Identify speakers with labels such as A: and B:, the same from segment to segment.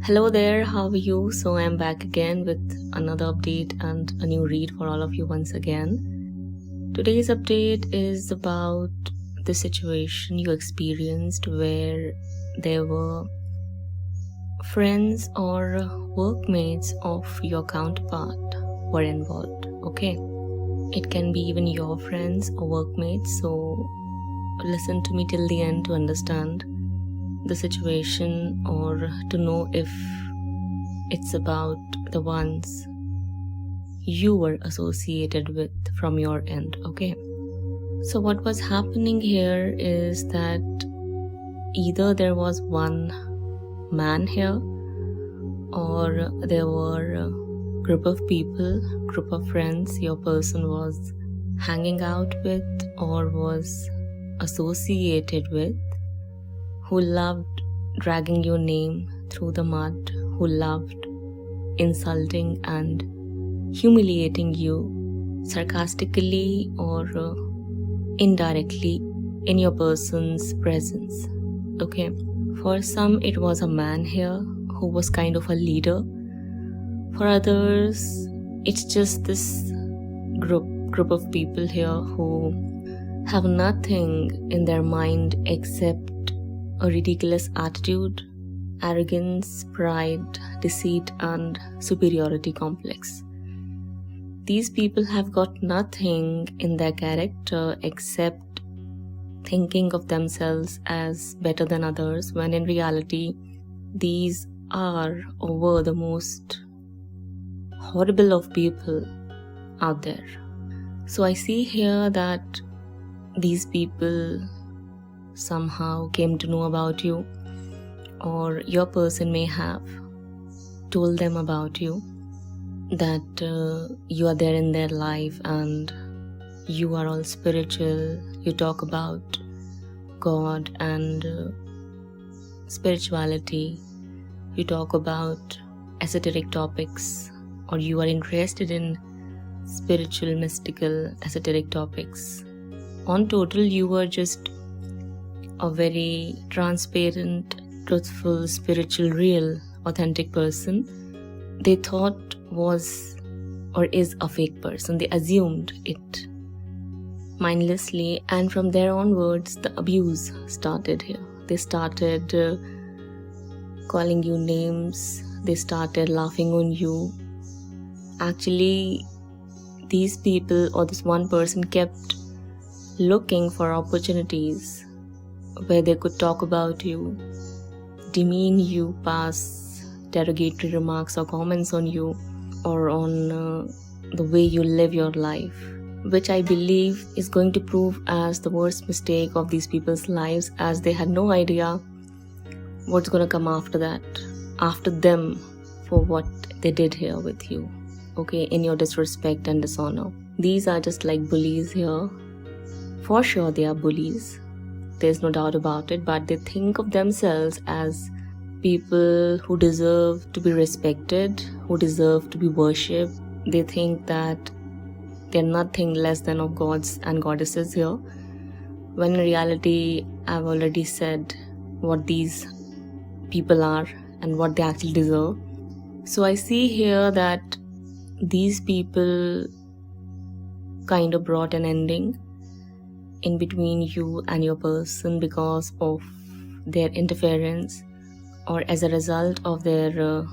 A: Hello there, how are you? So I'm back again with another update and a new read for all of you once again. Today's update is about the situation you experienced where there were friends or workmates of your counterpart were involved. Okay, it can be even your friends or workmates, so listen to me till the end to understand the situation or to know if it's about the ones you were associated with from your end. Okay, so what was happening here is that either there was one man here or there were a group of people, group of friends your person was hanging out with or was associated with, who loved dragging your name through the mud, who loved insulting and humiliating you sarcastically or indirectly in your person's presence. Okay, for some it was a man here who was kind of a leader. For others, it's just this group of people here who have nothing in their mind except a ridiculous attitude, arrogance, pride, deceit, and superiority complex. These people have got nothing in their character except thinking of themselves as better than others, when in reality, these are or were the most horrible of people out there. So I see here that these people somehow came to know about you, or your person may have told them about you, that you are there in their life and you are all spiritual. You talk about God and spirituality. You talk about esoteric topics, or you are interested in spiritual, mystical, esoteric topics. On total, you were just a very transparent, truthful, spiritual, real, authentic person they thought was or is a fake person. They assumed it mindlessly, and from there onwards the abuse started here. They started calling you names, they started laughing on you. Actually, these people or this one person kept looking for opportunities where they could talk about you, demean you, pass derogatory remarks or comments on you or on the way you live your life, which I believe is going to prove as the worst mistake of these people's lives, as they had no idea what's going to come after that, after them, for what they did here with you, okay, in your disrespect and dishonor. These are just like bullies here. For sure they are bullies, there's no doubt about it, but they think of themselves as people who deserve to be respected, who deserve to be worshipped. They think that they're nothing less than of gods and goddesses here, when in reality I've already said what these people are and what they actually deserve. So I see here that these people kind of brought an ending in between you and your person because of their interference, or as a result of their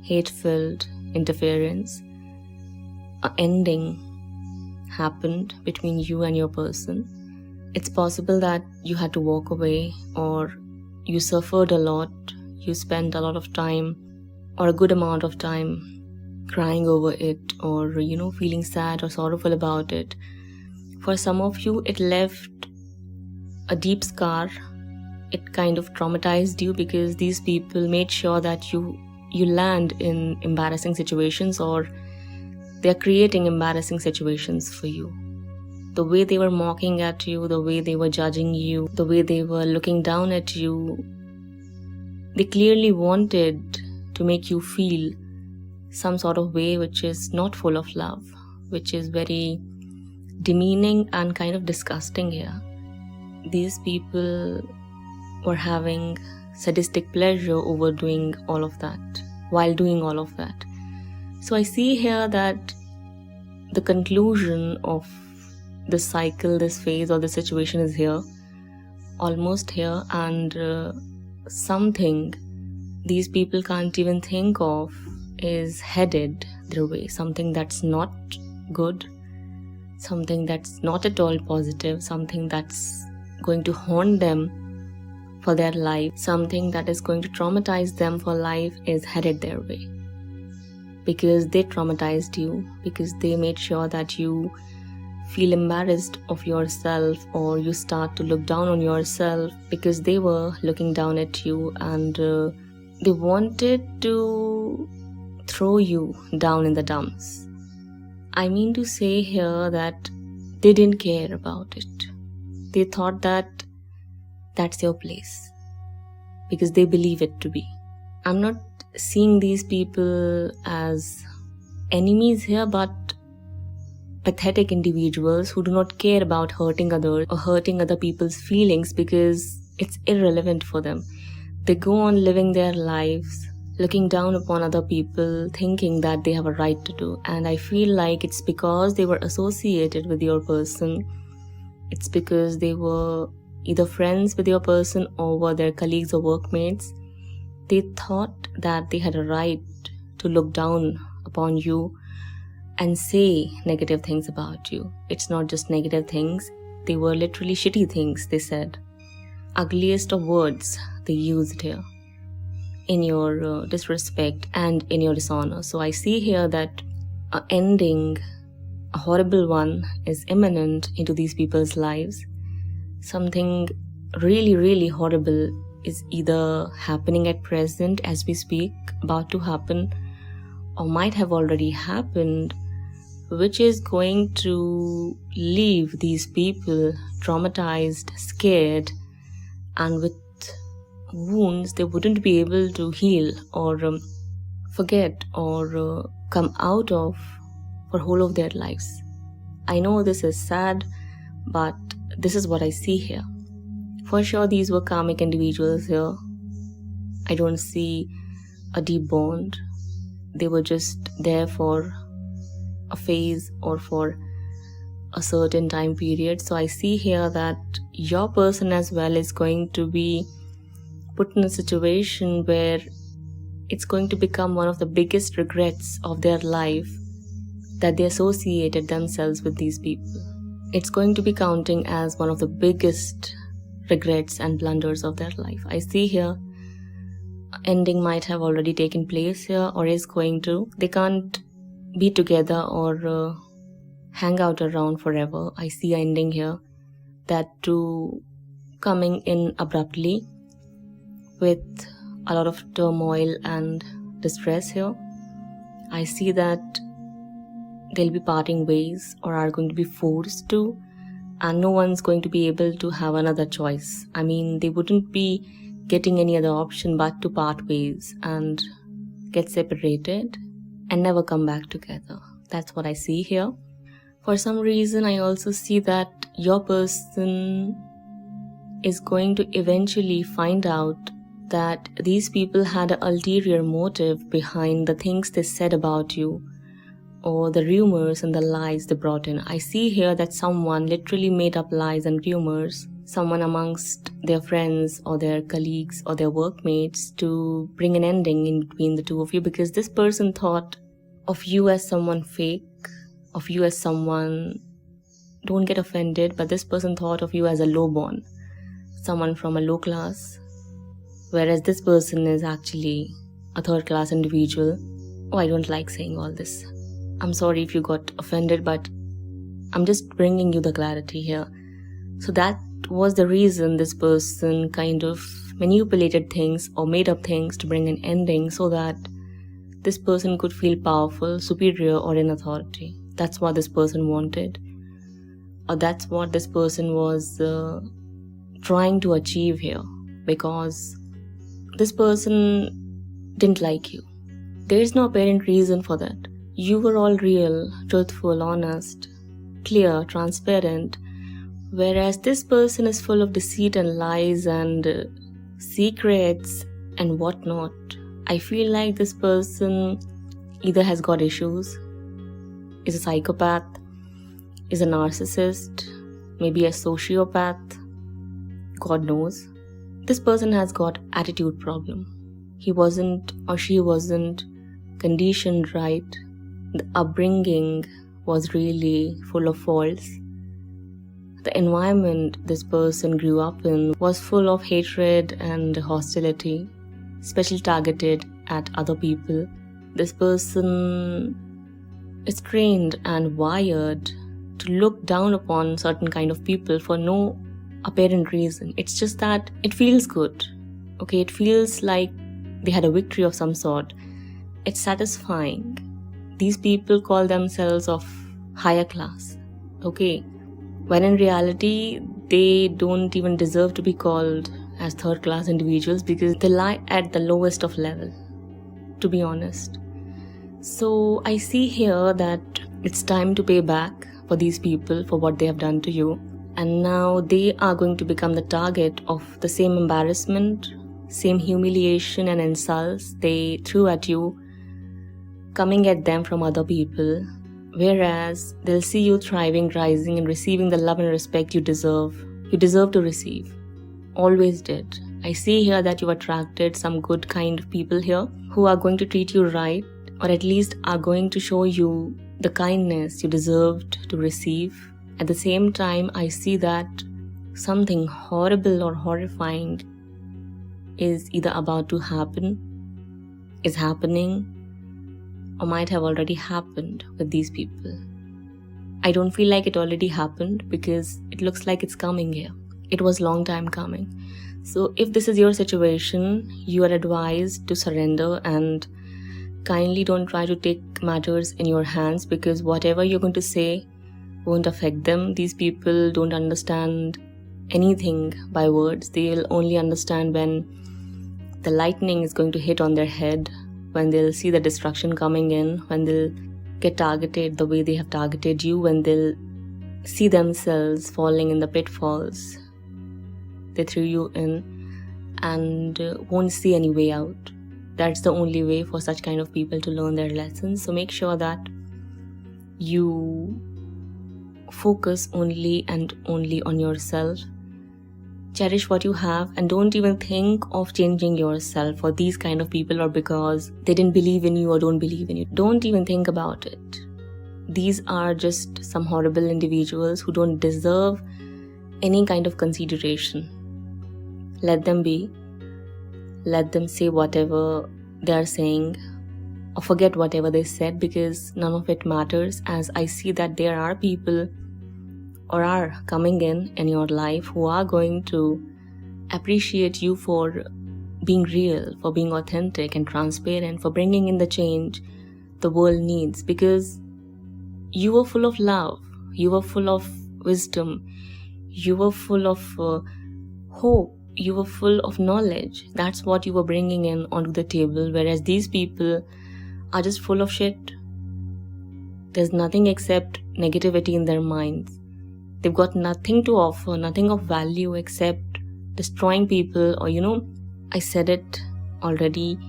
A: hate-filled interference. An ending happened between you and your person. It's possible that you had to walk away, or you suffered a lot, you spent a lot of time or a good amount of time crying over it, or feeling sad or sorrowful about it. For some of you, it left a deep scar. It kind of traumatized you because these people made sure that you land in embarrassing situations, or they're creating embarrassing situations for you. The way they were mocking at you, the way they were judging you, the way they were looking down at you, they clearly wanted to make you feel some sort of way which is not full of love, which is very demeaning and kind of disgusting here. These people were having sadistic pleasure over doing all of that, while doing all of that. So I see here that the conclusion of this cycle, this phase, or the situation is here, almost here, and something these people can't even think of is headed their way. Something that's not good, something that's not at all positive, something that's going to haunt them for their life, something that is going to traumatize them for life is headed their way. Because they traumatized you, because they made sure that you feel embarrassed of yourself, or you start to look down on yourself, because they were looking down at you, and they wanted to throw you down in the dumps. I mean to say here that they didn't care about it. They thought that that's your place, because they believe it to be. I'm not seeing these people as enemies here, but pathetic individuals who do not care about hurting others or hurting other people's feelings, because it's irrelevant for them. They go on living their lives, looking down upon other people, thinking that they have a right to do. And I feel like it's because they were associated with your person. It's because they were either friends with your person or were their colleagues or workmates. They thought that they had a right to look down upon you and say negative things about you. It's not just negative things, they were literally shitty things they said. Ugliest of words they used here in your disrespect and in your dishonor. So I see here that an ending, a horrible one, is imminent into these people's lives. Something really, really horrible is either happening at present as we speak, about to happen, or might have already happened, which is going to leave these people traumatized, scared, and with wounds they wouldn't be able to heal or forget or come out of for whole of their lives. I know this is sad, but this is what I see here. For sure, these were karmic individuals here. I don't see a deep bond. They were just there for a phase or for a certain time period. So I see here that your person as well is going to be put in a situation where it's going to become one of the biggest regrets of their life that they associated themselves with these people. It's going to be counting as one of the biggest regrets and blunders of their life. I see here ending might have already taken place here or is going to. They can't be together or hang out around forever. I see ending here, that too coming in abruptly with a lot of turmoil and distress here. I see that they'll be parting ways or are going to be forced to, and no one's going to be able to have another choice. I mean, they wouldn't be getting any other option but to part ways and get separated and never come back together. That's what I see here. For some reason, I also see that your person is going to eventually find out that these people had an ulterior motive behind the things they said about you or the rumors and the lies they brought in. I see here that someone literally made up lies and rumors, someone amongst their friends or their colleagues or their workmates, to bring an ending in between the two of you, because this person thought of you as someone fake, of you as someone, don't get offended, but this person thought of you as a lowborn, someone from a low class, whereas this person is actually a third class individual. Oh, I don't like saying all this. I'm sorry if you got offended, but I'm just bringing you the clarity here. So that was the reason this person kind of manipulated things or made up things to bring an ending so that this person could feel powerful, superior, or in authority. That's what this person wanted, or that's what this person was trying to achieve here, because this person didn't like you. There is no apparent reason for that. You were all real, truthful, honest, clear, transparent, whereas this person is full of deceit and lies and secrets and whatnot. I feel like this person either has got issues, is a psychopath, is a narcissist, maybe a sociopath, God knows. This person has got attitude problem. He wasn't or she wasn't conditioned right. The upbringing was really full of faults. The environment this person grew up in was full of hatred and hostility, especially targeted at other people. This person is trained and wired to look down upon certain kind of people for no apparent reason. It's just that it feels good. Okay, it feels like they had a victory of some sort. It's satisfying. These people call themselves of higher class. Okay, when in reality, they don't even deserve to be called as third class individuals because they lie at the lowest of level, to be honest. So I see here that it's time to pay back for these people for what they have done to you. And now they are going to become the target of the same embarrassment, same humiliation and insults they threw at you, coming at them from other people. Whereas they'll see you thriving, rising, and receiving the love and respect you deserve. You deserve to receive. Always did. I see here that you attracted some good kind of people here who are going to treat you right, or at least are going to show you the kindness you deserved to receive. At the same time, I see that something horrible or horrifying is either about to happen, is happening, or might have already happened with these people. I don't feel like it already happened because it looks like it's coming here. It was long time coming. So if this is your situation, you are advised to surrender and kindly don't try to take matters in your hands because whatever you're going to say won't affect them. These people don't understand anything by words. They'll only understand when the lightning is going to hit on their head, when they'll see the destruction coming in, when they'll get targeted the way they have targeted you, when they'll see themselves falling in the pitfalls they threw you in and won't see any way out. That's the only way for such kind of people to learn their lessons. So make sure that you focus only and only on yourself. Cherish what you have and don't even think of changing yourself for these kind of people or because they didn't believe in you or don't believe in you. Don't even think about it. These are just some horrible individuals who don't deserve any kind of consideration. Let them be. Let them say whatever they are saying or forget whatever they said because none of it matters, as I see that there are people or are coming in your life who are going to appreciate you for being real, for being authentic and transparent, for bringing in the change the world needs, because you were full of love, you were full of wisdom, you were full of hope, you were full of knowledge. That's what you were bringing in onto the table, whereas these people are just full of shit. There's nothing except negativity in their minds. They've got nothing to offer, nothing of value except destroying people, or I said it already,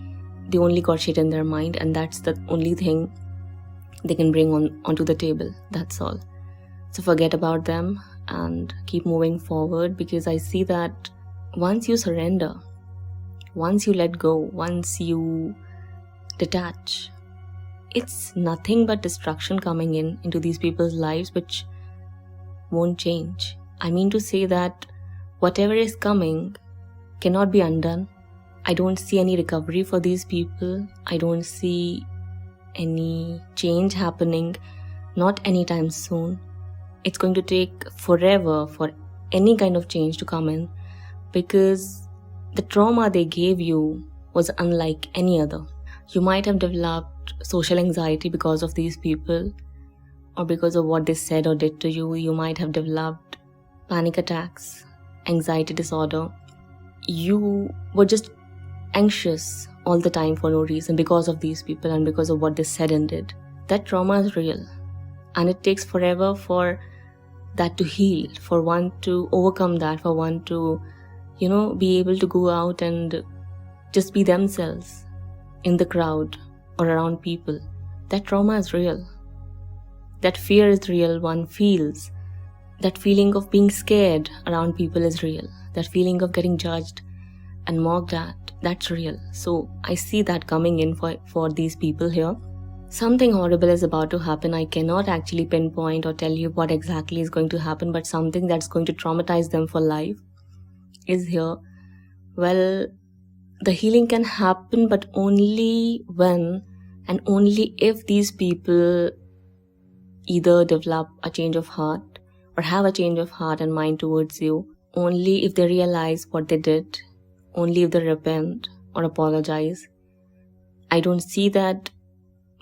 A: they only got shit in their mind and that's the only thing they can bring onto the table. That's all. So forget about them and keep moving forward, because I see that once you surrender, once you let go, once you detach, it's nothing but destruction coming into these people's lives, which won't change. I mean to say that whatever is coming cannot be undone. I don't see any recovery for these people. I don't see any change happening, not anytime soon. It's going to take forever for any kind of change to come in, because the trauma they gave you was unlike any other. You might have developed social anxiety because of these people, or because of what they said or did to you. You might have developed panic attacks, anxiety disorder. You were just anxious all the time for no reason because of these people and because of what they said and did. That trauma is real, and it takes forever for that to heal, for one to overcome that, for one to, be able to go out and just be themselves in the crowd or around people. That trauma is real. That fear is real, one feels. That feeling of being scared around people is real. That feeling of getting judged and mocked at, that's real. So I see that coming in for these people here. Something horrible is about to happen. I cannot actually pinpoint or tell you what exactly is going to happen, but something that's going to traumatize them for life is here. Well, the healing can happen, but only when and only if these people either develop a change of heart or have a change of heart and mind towards you, only if they realize what they did, only if they repent or apologize. I don't see that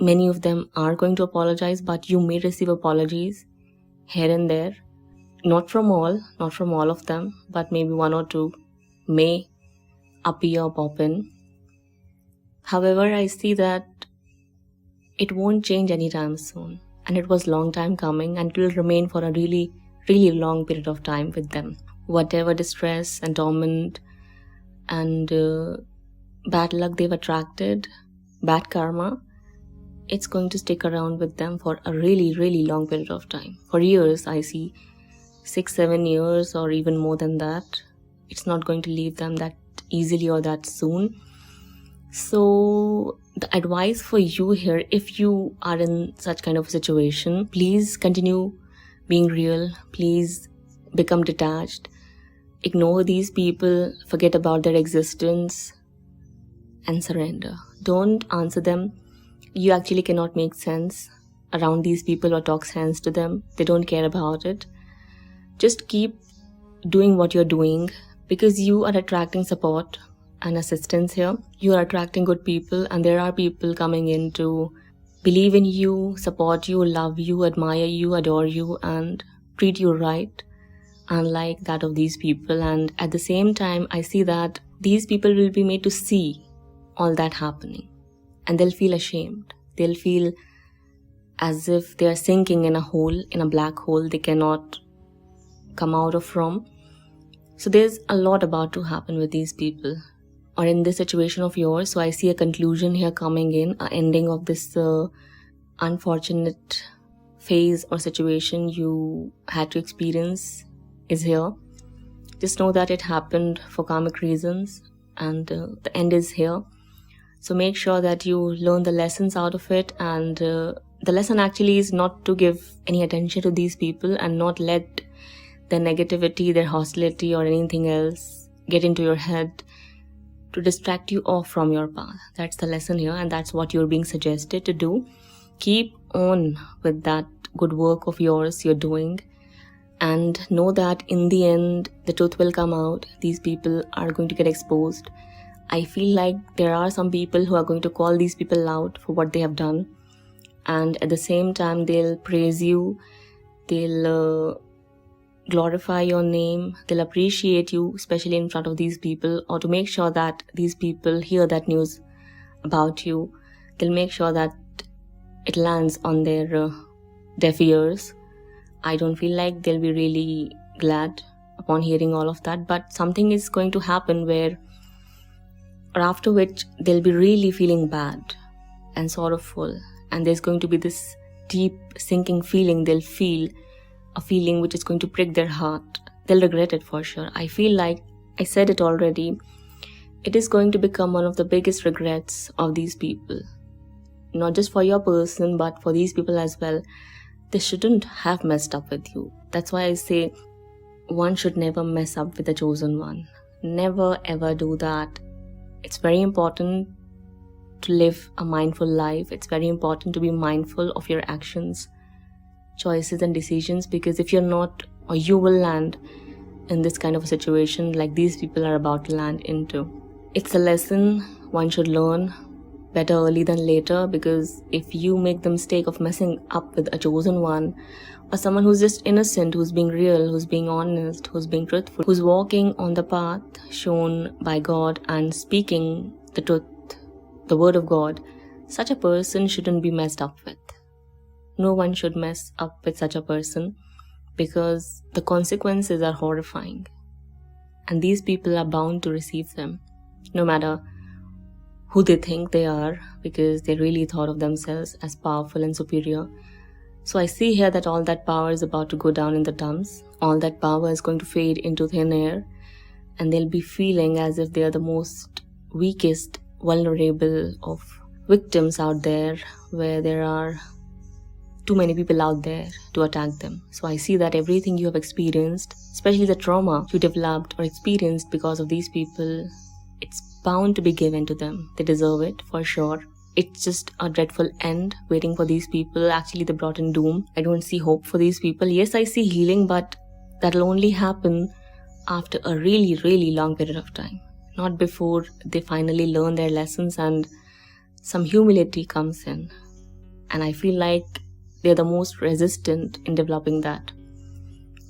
A: many of them are going to apologize, but you may receive apologies here and there. Not from all of them, but maybe one or two may appear or pop in. However, I see that it won't change anytime soon, and it was long time coming, and it will remain for a really, really long period of time with them. Whatever distress and torment and bad luck they've attracted, bad karma, it's going to stick around with them for a really, really long period of time. For years, I see 6-7 years or even more than that. It's not going to leave them that easily or that soon. So the advice for you here, if you are in such kind of a situation, please continue being real. Please become detached. Ignore these people, forget about their existence, and surrender. Don't answer them. You actually cannot make sense around these people or talk sense to them. They don't care about it. Just keep doing what you're doing, because you are attracting support and assistance here. You are attracting good people, and there are people coming in to believe in you, support you, love you, admire you, adore you, and treat you right, unlike that of these people. And at the same time, I see that these people will be made to see all that happening, and they'll feel ashamed. They'll feel as if they are sinking in a hole, in a black hole they cannot come out of from. So there's a lot about to happen with these people or in this situation of yours. So I see a conclusion here coming in, an ending of this unfortunate phase or situation you had to experience is here. Just know that it happened for karmic reasons, and the end is here. So make sure that you learn the lessons out of it, and the lesson actually is not to give any attention to these people and not let their negativity, their hostility or anything else get into your head to distract you off from your path. That's the lesson here, and that's what you're being suggested to do. Keep on with that good work of yours you're doing, and know that in the end the truth will come out. These people are going to get exposed. I feel like there are some people who are going to call these people out for what they have done, and at the same time they'll praise you, they'll glorify your name, they'll appreciate you, especially in front of these people, or to make sure that these people hear that news about you. They'll make sure that it lands on their deaf ears. I don't feel like they'll be really glad upon hearing all of that, but something is going to happen where, or after which, they'll be really feeling bad and sorrowful, and there's going to be this deep sinking feeling they'll feel, a feeling which is going to prick their heart. They'll regret it for sure. I feel like I said it already. It is going to become one of the biggest regrets of these people. Not just for your person, but for these people as well. They shouldn't have messed up with you. That's why I say one should never mess up with the chosen one. Never ever do that. It's very important to live a mindful life. It's very important to be mindful of your actions, choices and decisions, because if you're not, or you will land in this kind of a situation like these people are about to land into. It's a lesson one should learn, better early than later, because if you make the mistake of messing up with a chosen one, or someone who's just innocent, who's being real, who's being honest, who's being truthful, who's walking on the path shown by God and speaking the truth, the word of God, such a person shouldn't be messed up with. No one should mess up with such a person, because the consequences are horrifying. and these people are bound to receive them, no matter who they think they are, because they really thought of themselves as powerful and superior. So I see here that all that power is about to go down in the dumps. All that power is going to fade into thin air, and they'll be feeling as if they are the most weakest, vulnerable of victims out there, where there are too many people out there to attack them. So I see that everything you have experienced, especially the trauma you developed or experienced because of these people, it's bound to be given to them. They deserve it for sure. It's just a dreadful end waiting for these people. Actually, they brought in doom. I don't see hope for these people. Yes, I see healing, but that'll only happen after a really, really long period of time. Not before they finally learn their lessons and some humility comes in. And I feel like they're the most resistant in developing that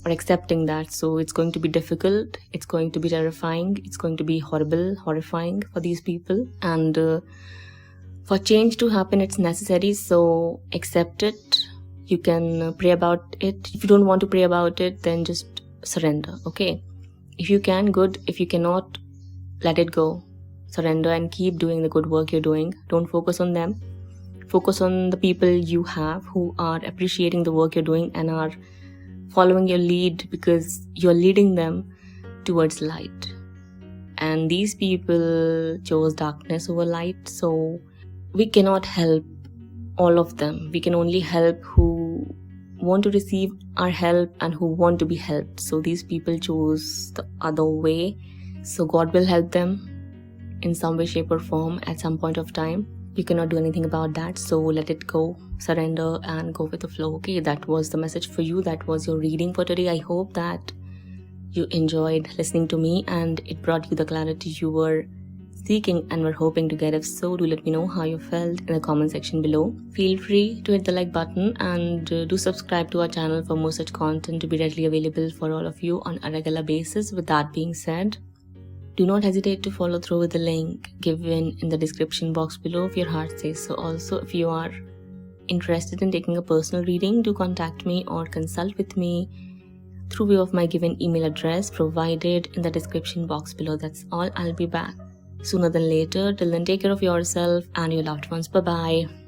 A: or accepting that. So it's going to be difficult. It's going to be terrifying. It's going to be horrible, horrifying for these people. And for change to happen, it's necessary. So accept it. You can pray about it. If you don't want to pray about it, then just surrender. Okay. If you can, good. If you cannot, let it go. Surrender and keep doing the good work you're doing. Don't focus on them. Focus on the people you have who are appreciating the work you're doing and are following your lead, because you're leading them towards light. And these people chose darkness over light, so we cannot help all of them. We can only help who want to receive our help and who want to be helped. So these people chose the other way. So God will help them in some way, shape or form at some point of time. You cannot do anything about that, so let it go, surrender and go with the flow. Okay, that was the message for you. That was your reading for today. I hope that you enjoyed listening to me and it brought you the clarity you were seeking and were hoping to get. If so, do let me know how you felt in the comment section below. Feel free to hit the like button and do subscribe to our channel for more such content to be readily available for all of you on a regular basis. With that being said, do not hesitate to follow through with the link given in the description box below if your heart says so. Also, if you are interested in taking a personal reading, do contact me or consult with me through way of my given email address provided in the description box below. That's all. I'll be back sooner than later. Till then, take care of yourself and your loved ones. Bye-bye.